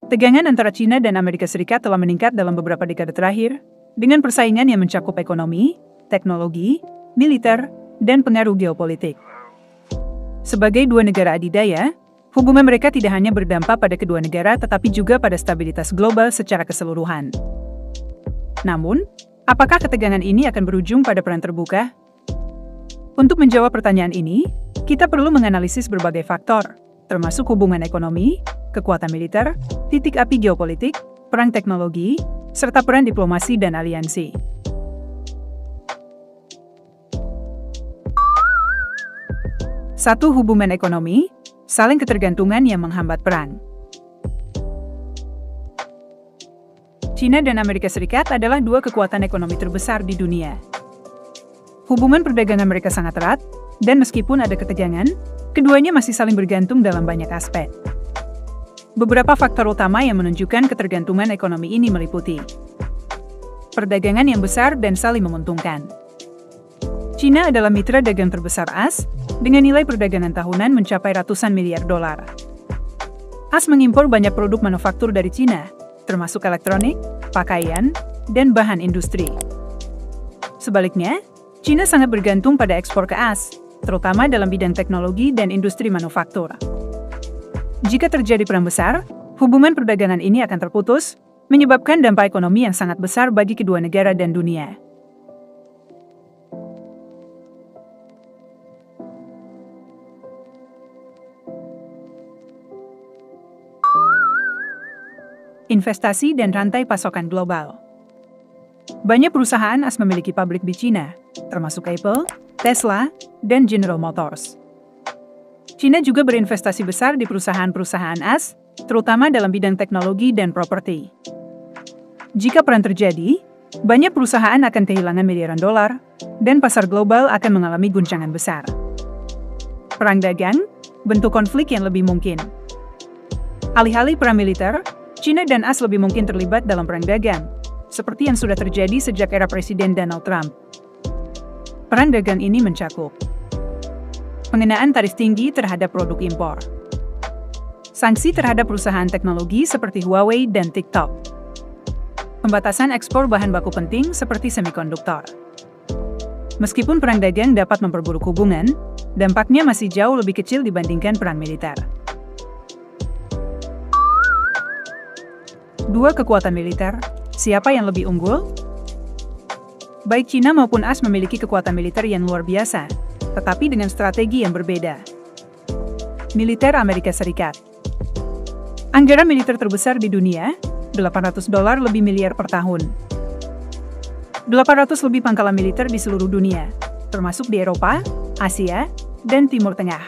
Tegangan antara China dan Amerika Serikat telah meningkat dalam beberapa dekade terakhir, dengan persaingan yang mencakup ekonomi, teknologi, militer, dan pengaruh geopolitik. Sebagai dua negara adidaya, hubungan mereka tidak hanya berdampak pada kedua negara tetapi juga pada stabilitas global secara keseluruhan. Namun, apakah ketegangan ini akan berujung pada perang terbuka? Untuk menjawab pertanyaan ini, kita perlu menganalisis berbagai faktor, termasuk hubungan ekonomi, kekuatan militer, titik api geopolitik, perang teknologi, serta peran diplomasi dan aliansi. Satu, hubungan ekonomi, saling ketergantungan yang menghambat perang. China dan Amerika Serikat adalah dua kekuatan ekonomi terbesar di dunia. Hubungan perdagangan mereka sangat erat, dan meskipun ada ketegangan, keduanya masih saling bergantung dalam banyak aspek. Beberapa faktor utama yang menunjukkan ketergantungan ekonomi ini meliputi perdagangan yang besar dan saling menguntungkan. China adalah mitra dagang terbesar AS, dengan nilai perdagangan tahunan mencapai ratusan miliar dolar. AS mengimpor banyak produk manufaktur dari China, termasuk elektronik, pakaian, dan bahan industri. Sebaliknya, China sangat bergantung pada ekspor ke AS, terutama dalam bidang teknologi dan industri manufaktur. Jika terjadi perang besar, hubungan perdagangan ini akan terputus, menyebabkan dampak ekonomi yang sangat besar bagi kedua negara dan dunia. Investasi dan rantai pasokan global. Banyak perusahaan AS memiliki pabrik di China, termasuk Apple, Tesla, dan General Motors. China juga berinvestasi besar di perusahaan-perusahaan AS, terutama dalam bidang teknologi dan properti. Jika perang terjadi, banyak perusahaan akan kehilangan miliaran dolar, dan pasar global akan mengalami guncangan besar. Perang dagang, bentuk konflik yang lebih mungkin. Alih-alih perang militer, China dan AS lebih mungkin terlibat dalam perang dagang, seperti yang sudah terjadi sejak era Presiden Donald Trump. Perang dagang ini mencakup pengenaan tarif tinggi terhadap produk impor, sanksi terhadap perusahaan teknologi seperti Huawei dan TikTok, pembatasan ekspor bahan baku penting seperti semikonduktor. Meskipun perang dagang dapat memperburuk hubungan, dampaknya masih jauh lebih kecil dibandingkan perang militer. Dua kekuatan militer, siapa yang lebih unggul? Baik China maupun AS memiliki kekuatan militer yang luar biasa, tetapi dengan strategi yang berbeda. Militer Amerika Serikat. Anggaran militer terbesar di dunia, $800 lebih miliar per tahun. 800 lebih pangkalan militer di seluruh dunia, termasuk di Eropa, Asia, dan Timur Tengah.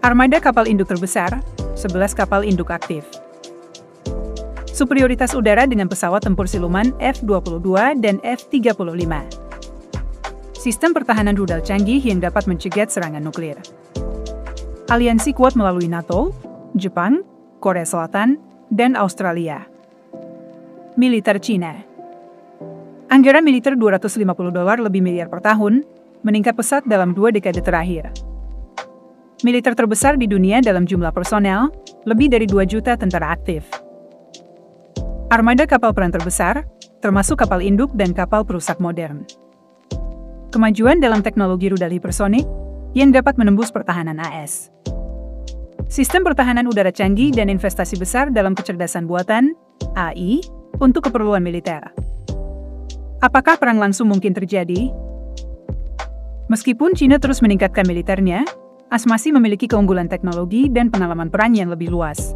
Armada kapal induk terbesar, 11 kapal induk aktif. Superioritas udara dengan pesawat tempur siluman F-22 dan F-35. Sistem pertahanan rudal canggih yang dapat mencegat serangan nuklir. Aliansi kuat melalui NATO, Jepang, Korea Selatan, dan Australia. Militer China. Anggaran militer $250 lebih miliar per tahun, meningkat pesat dalam 2 dekade terakhir. Militer terbesar di dunia dalam jumlah personel, lebih dari 2 juta tentara aktif. Armada kapal perang terbesar, termasuk kapal induk dan kapal perusak modern. Kemajuan dalam teknologi rudal hipersonik yang dapat menembus pertahanan AS. Sistem pertahanan udara canggih dan investasi besar dalam kecerdasan buatan, AI, untuk keperluan militer. Apakah perang langsung mungkin terjadi? Meskipun China terus meningkatkan militernya, AS masih memiliki keunggulan teknologi dan pengalaman perang yang lebih luas.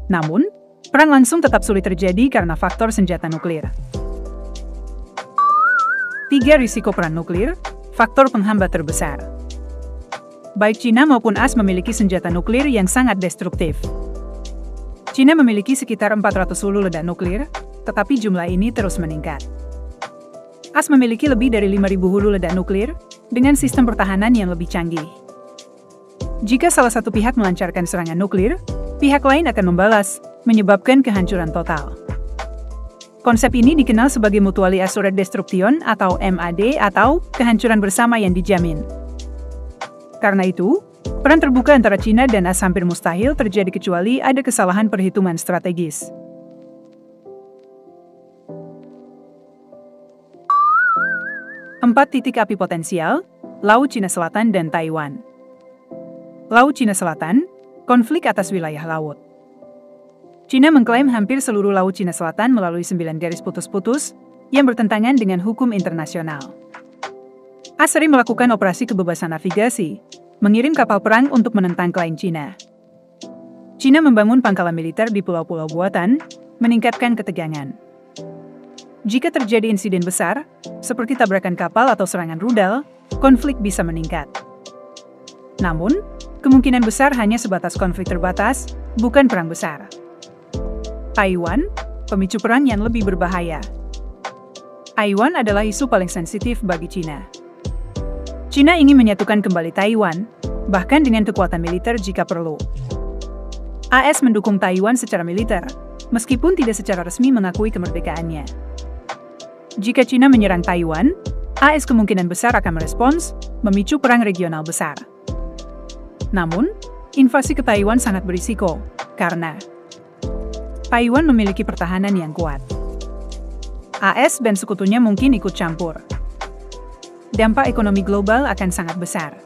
Namun, perang langsung tetap sulit terjadi karena faktor senjata nuklir. 3. Risiko perang nuklir, faktor penghambat terbesar. Baik China maupun AS memiliki senjata nuklir yang sangat destruktif. China memiliki sekitar 400 hulu ledak nuklir, tetapi jumlah ini terus meningkat. AS memiliki lebih dari 5.000 hulu ledak nuklir, dengan sistem pertahanan yang lebih canggih. Jika salah satu pihak melancarkan serangan nuklir, pihak lain akan membalas, menyebabkan kehancuran total. Konsep ini dikenal sebagai Mutually Assured Destruction atau MAD atau kehancuran bersama yang dijamin. Karena itu, Perang terbuka antara Cina dan AS hampir mustahil terjadi kecuali ada kesalahan perhitungan strategis. Empat titik api potensial, Laut Cina Selatan dan Taiwan. Laut Cina Selatan, konflik atas wilayah laut. Cina mengklaim hampir seluruh Laut Cina Selatan melalui 9 garis putus-putus yang bertentangan dengan hukum internasional. AS sering melakukan operasi kebebasan navigasi, mengirim kapal perang untuk menentang klaim Cina. Cina membangun pangkalan militer di pulau-pulau buatan, meningkatkan ketegangan. Jika terjadi insiden besar, seperti tabrakan kapal atau serangan rudal, konflik bisa meningkat. Namun, kemungkinan besar hanya sebatas konflik terbatas, bukan perang besar. Taiwan, pemicu perang yang lebih berbahaya. Taiwan adalah isu paling sensitif bagi Cina. Cina ingin menyatukan kembali Taiwan, bahkan dengan kekuatan militer jika perlu. AS mendukung Taiwan secara militer, meskipun tidak secara resmi mengakui kemerdekaannya. Jika Cina menyerang Taiwan, AS kemungkinan besar akan merespons, memicu perang regional besar. Namun, invasi ke Taiwan sangat berisiko, karena Taiwan memiliki pertahanan yang kuat. AS dan sekutunya mungkin ikut campur. Dampak ekonomi global akan sangat besar.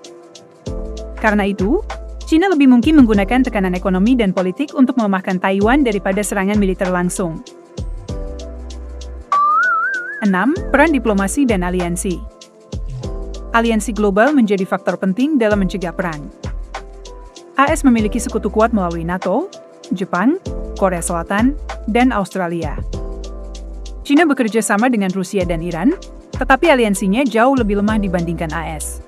Karena itu, Cina lebih mungkin menggunakan tekanan ekonomi dan politik untuk melemahkan Taiwan daripada serangan militer langsung. 6. Peran diplomasi dan aliansi. Aliansi global menjadi faktor penting dalam mencegah perang. AS memiliki sekutu kuat melalui NATO, Jepang, Korea Selatan, dan Australia. Cina bekerja sama dengan Rusia dan Iran, tetapi aliansinya jauh lebih lemah dibandingkan AS.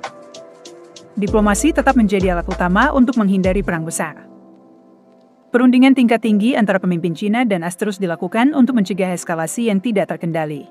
Diplomasi tetap menjadi alat utama untuk menghindari perang besar. Perundingan tingkat tinggi antara pemimpin Cina dan AS terus dilakukan untuk mencegah eskalasi yang tidak terkendali.